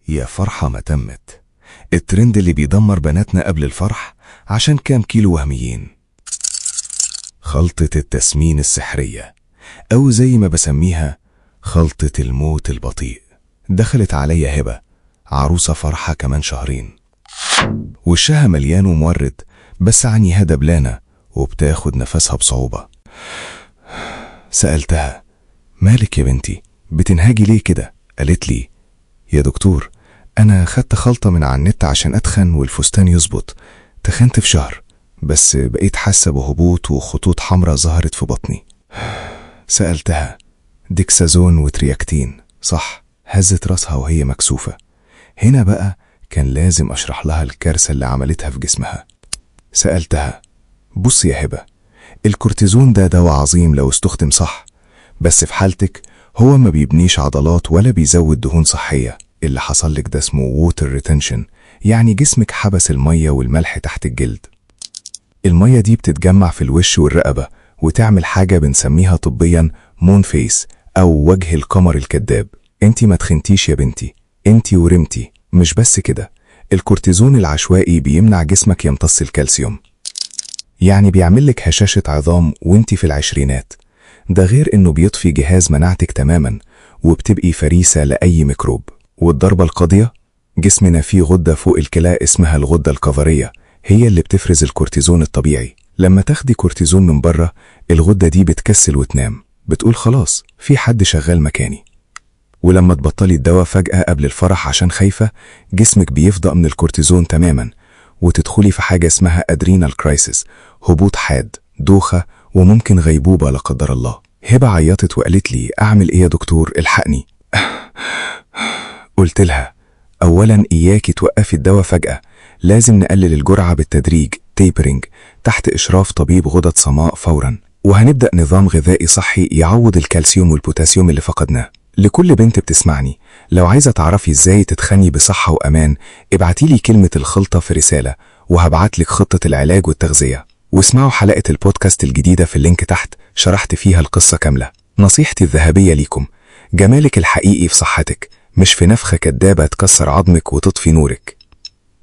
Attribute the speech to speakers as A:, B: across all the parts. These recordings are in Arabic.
A: يا فرحة ما تمت. الترند اللي بيدمر بناتنا قبل الفرح عشان كام كيلو وهميين. خلطة التسمين السحرية، أو زي ما بسميها خلطة الموت البطيء. دخلت عليا هبة، عروسة فرحة كمان شهرين، وشها مليان ومورد، بس عنيها دبلانة وبتاخد نفسها بصعوبة. سألتها: مالك يا بنتي، بتنهاجي ليه كده؟ قالت لي: يا دكتور، أنا خدت خلطة من على النت عشان أتخن والفستان يظبط. تخنت في شهر، بس بقيت حاسة بهبوط وخطوط حمراء ظهرت في بطني. سألتها: ديكسازون وترياكتين صح؟ هزت راسها وهي مكسوفة. هنا بقى كان لازم أشرح لها الكارثة اللي عملتها في جسمها. سألتها: بص يا هبة، الكورتيزون ده دواء عظيم لو استخدم صح، بس في حالتك هو ما بيبنيش عضلات ولا بيزود دهون صحية. اللي حصل لك ده اسمه ووتر ريتنشن، يعني جسمك حبس المية والملح تحت الجلد. المية دي بتتجمع في الوش والرقبة وتعمل حاجة بنسميها طبيا مون فيس، أو وجه القمر الكذاب. انتي ما تخنتيش يا بنتي، انتي ورمتي. مش بس كده، الكورتيزون العشوائي بيمنع جسمك يمتص الكالسيوم، يعني بيعملك هشاشة عظام وانتي في العشرينات. ده غير انه بيطفي جهاز مناعتك تماما، وبتبقي فريسة لأي ميكروب. والضربة القاضية، جسمنا فيه غدة فوق الكلى اسمها الغدة الكظرية، هي اللي بتفرز الكورتيزون الطبيعي. لما تاخدي كورتيزون من بره، الغدة دي بتكسل وتنام، بتقول خلاص في حد شغال مكاني. ولما تبطلي الدواء فجأة قبل الفرح عشان خايفة، جسمك بيفضأ من الكورتيزون تماما، وتدخلي في حاجة اسمها أدرينال كرايسيس، هبوط حاد، دوخة، وممكن غيبوبة لا قدر الله. هبة عيطت وقالت لي: أعمل إيه يا دكتور؟ الحقني. قلت لها: أولا إياكي توقفي الدواء فجأة، لازم نقلل الجرعة بالتدريج، تيبرينج، تحت إشراف طبيب غدد صماء فورا. وهنبدأ نظام غذائي صحي يعوض الكالسيوم والبوتاسيوم اللي فقدناه. لكل بنت بتسمعني، لو عايزة تعرفي إزاي تتخني بصحة وأمان، ابعتيلي كلمة الخلطة في رسالة، وهبعتلك خطة العلاج والتغذية. واسمعوا حلقة البودكاست الجديدة في اللينك تحت، شرحت فيها القصة كاملة. نصيحتي الذهبية ليكم: جمالك الحقيقي في صحتك، مش في نفخة كدابة تكسر عظمك وتطفي نورك.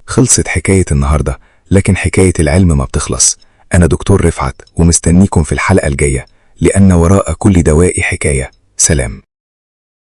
A: خلصت حكاية النهاردة، لكن حكاية العلم ما بتخلص. أنا دكتور رفعت، ومستنيكم في الحلقة الجاية، لأن وراء كل دواء حكاية. سلام.